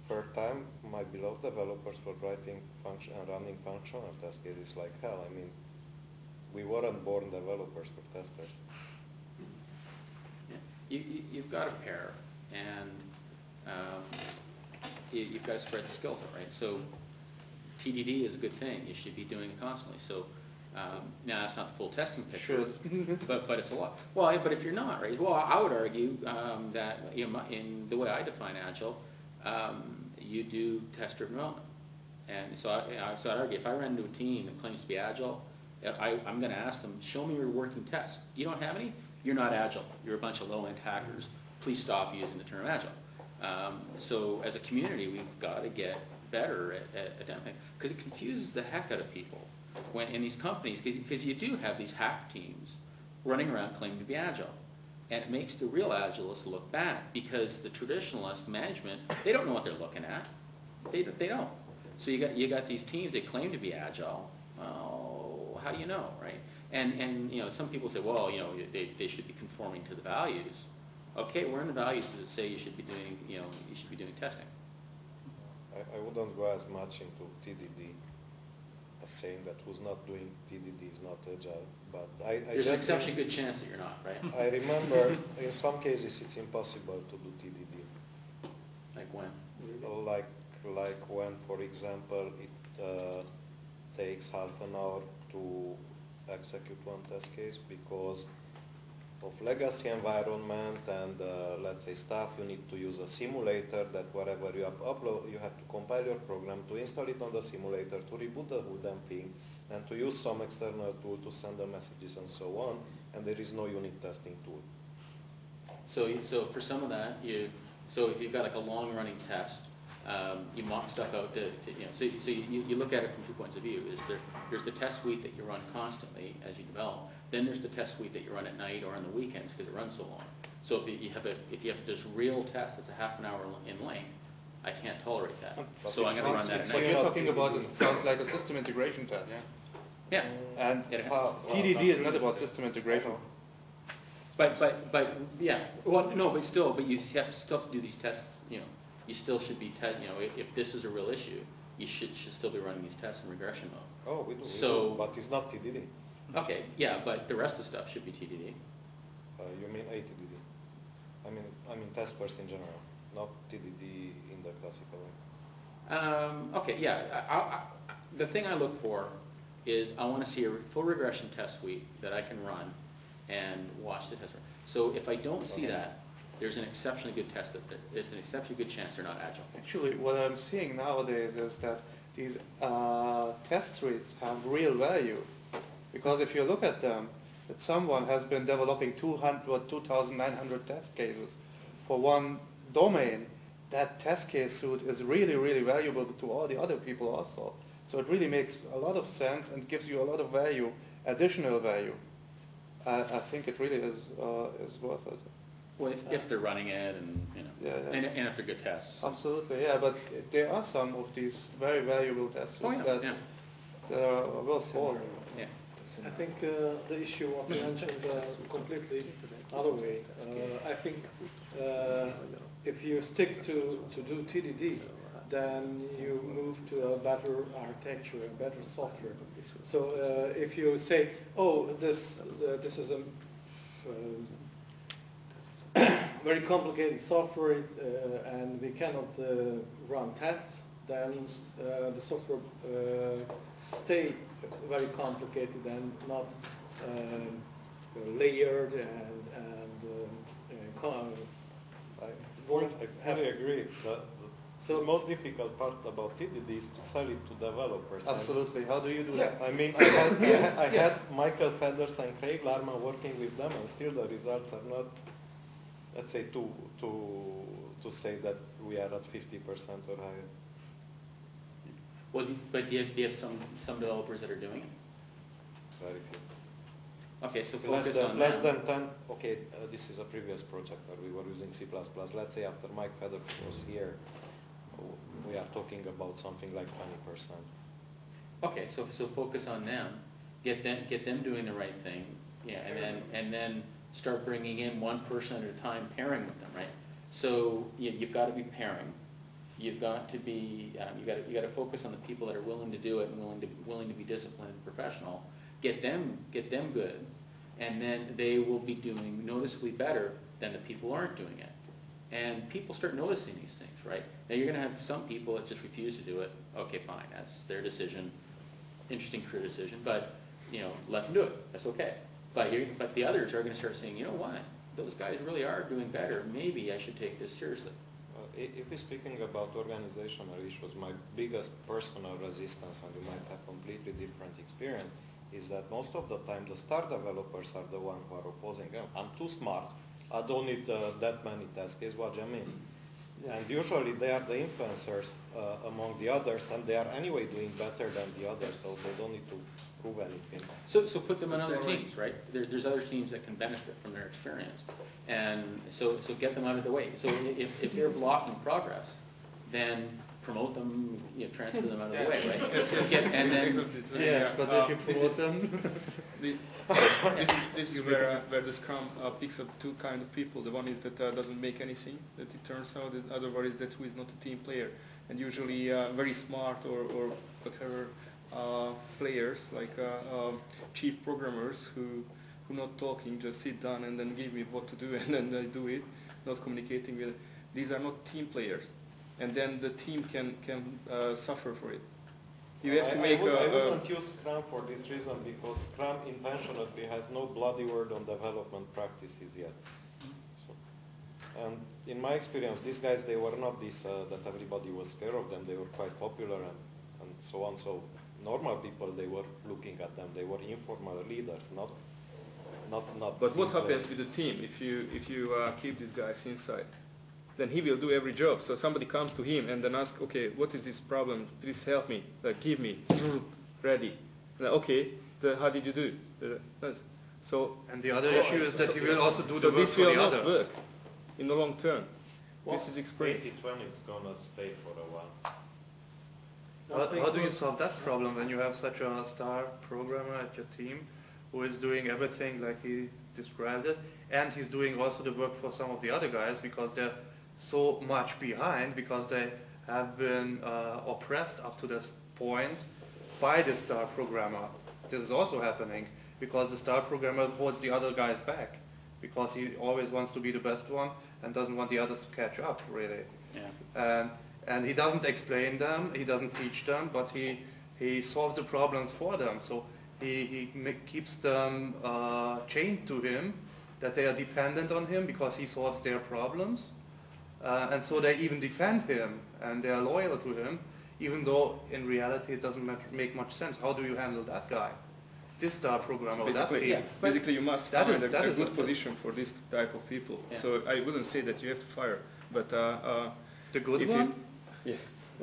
per time, my beloved developers were writing function and running functional test cases like hell. I mean, we weren't born developers or testers. Yeah. You've got a pair, and you've got to spread the skills out, right? So TDD is a good thing. You should be doing it constantly. So now that's not the full testing picture, but it's a lot. Well, but if you're not, right? Well, I would argue that in the way I define Agile, you do test-driven development. And so I'd argue if I run into a team that claims to be Agile, I'm going to ask them, show me your working tests. You don't have any? You're not Agile. You're a bunch of low-end hackers. Please stop using the term Agile. So as a community, we've got to get better at identifying, because it confuses the heck out of people when in these companies, because you do have these hack teams running around claiming to be Agile. And it makes the real Agilists look bad, because the traditionalist management, they don't know what they're looking at. They don't. So you got these teams that claim to be Agile. Oh, how do you know, right? And some people say, well, they should be conforming to the values. Okay, where in the values does it say you should be doing testing? I wouldn't go as much into TDD as saying that who's not doing TDD is not agile, but there's an exceptionally good chance that you're not, right? I remember in some cases it's impossible to do TDD. Like when? Like when, for example, it takes half an hour to execute one test case because of legacy environment and let's say stuff. You need to use a simulator that wherever you upload, you have to compile your program to install it on the simulator, to reboot the whole damn thing, and to use some external tool to send the messages and so on, and there is no unit testing tool. So for some of that, so if you've got like a long-running test, you mock stuff out so you look at it from 2 points of view. There's the test suite that you run constantly as you develop. Then there's the test suite that you run at night or on the weekends because it runs so long. So if you have this real test that's a half an hour in length, I can't tolerate that. So I'm going to run that at night. What you're talking about sounds like a system integration test. Yeah. And TDD is not about system integration. But yeah. Well, no, but you have still to do these tests. You still should be if this is a real issue, you should still be running these tests in regression mode. Oh, we do, but it's not TDD. Okay, yeah, but the rest of the stuff should be TDD. You mean ATDD? I mean test first in general, not TDD in the classical way. Okay, yeah. The thing I look for is I want to see a full regression test suite that I can run and watch the test run. So if I don't see that, there's an exceptionally good test there's an exceptionally good chance they're not Agile. Actually, what I'm seeing nowadays is that these test suites have real value. Because if you look at them, that someone has been developing 200 or 2,900 test cases for one domain, that test case suite is really, really valuable to all the other people also. So it really makes a lot of sense and gives you a lot of value, additional value. I think it really is worth it. Well, if they're running it and and if they're good tests. Absolutely, yeah. But there are some of these very valuable test suites that are well sold. Yeah. I think the issue what you mentioned completely other way. I think if you stick to do TDD, then you move to a better architecture, a better software. So if you say, oh, this is a very complicated software and we cannot run tests, then the software stay very complicated and not layered I agree. So the most difficult part about TDD is to sell it to developers. Absolutely. How do you do that? I mean, I had Michael Feathers and Craig Larman working with them, and still the results are not, let's say, to say that we are at 50% or higher. Well, but do you have some developers that are doing it? Very few. Okay, so focus on less than 10. Okay, this is a previous project where we were using C++. Let's say after Mike Feathers was here, we are talking about something like 20%. Okay, so focus on them, get them doing the right thing, and then start bringing in one person at a time, pairing with them, right? So you've got to be pairing. you've got to be, you got to focus on the people that are willing to do it and willing to be disciplined and professional. Get them good, and then they will be doing noticeably better than the people who aren't doing it. And people start noticing these things, right? Now you're going to have some people that just refuse to do it. Okay, fine, that's their decision. Interesting career decision, but let them do it. That's okay. But the others are going to start saying, you know what? Those guys really are doing better. Maybe I should take this seriously. If we're speaking about organizational issues, my biggest personal resistance, and you might have completely different experience, is that most of the time the star developers are the ones who are opposing. I'm too smart. I don't need that many test cases. What do you mean? And usually they are the influencers among the others, and they are anyway doing better than the others, so they don't need to prove anything. So put them on other teams, right? There's other teams that can benefit from their experience, and so get them out of the way. So if they're blocking progress, then promote them, transfer them out of the way, right? Yes. And then Yes, but if you promote them, this is where the Scrum picks up two kind of people. The one is that doesn't make anything, that it turns out. The other one is that who is not a team player. And usually very smart or whatever players, like chief programmers who not talking, just sit down and then give me what to do and then I do it, not communicating with it. These are not team players. And then the team can suffer for it. You have to make I wouldn't use Scrum for this reason, because Scrum intentionally has no bloody word on development practices yet. So, and in my experience, these guys, they were not this that everybody was scared of them. They were quite popular and so on. So normal people, they were looking at them. They were informal leaders, not. But what happens with the team if you keep these guys inside? Then he will do every job. So somebody comes to him and then asks, okay, what is this problem? Please help me. Give me. Ready. Okay, how did you do it? So, and the other issue is that he will also do the so work this for will the not others. work in the long term. Well, this is experience. 80-20 is going to stay for a while. How do you solve that problem when you have such a star programmer at your team who is doing everything like he described it, and he's doing also the work for some of the other guys because they're so much behind, because they have been oppressed up to this point by the star programmer. This is also happening because the star programmer holds the other guys back because he always wants to be the best one and doesn't want the others to catch up, really. yeah. And he doesn't explain them, he doesn't teach them, but he solves the problems for them. So he keeps them chained to him, that they are dependent on him because he solves their problems. And so they even defend him and they are loyal to him, even though in reality it doesn't make much sense. How do you handle that guy? This star programmer, or that team? Basically you must That find is- a that is good a- position for this type of people. Yeah. So I wouldn't say that you have to fire, but The good if one? Yeah,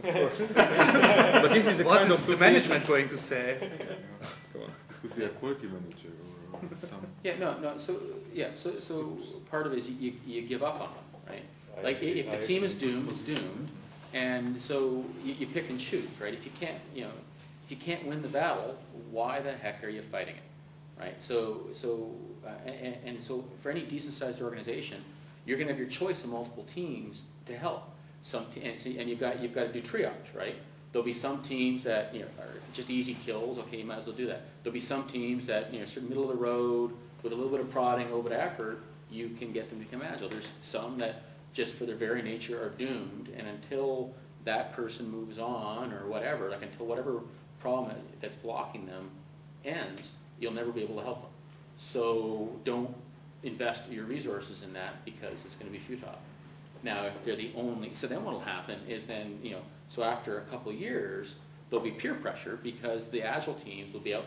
of course. But this is a What kind is of the management going to say? Go on. Could be a quality manager or some. Yeah, no. So part of it is you give up on them, right? I Like agree, if the I team is agree. doomed, it's doomed, and so you pick and choose, right? If you can't win the battle, why the heck are you fighting it, right? So for any decent-sized organization, you're going to have your choice of multiple teams to help. And you've got to do triage, right? There'll be some teams that are just easy kills. Okay, you might as well do that. There'll be some teams that sort of middle of the road with a little bit of prodding, a little bit of effort, you can get them to become agile. There's some that just for their very nature are doomed, and until that person moves on or whatever, like until whatever problem that's blocking them ends, you'll never be able to help them. So don't invest your resources in that because it's going to be futile. Now, if they're the only, so then what will happen is then, so after a couple of years, there'll be peer pressure because the agile teams will be out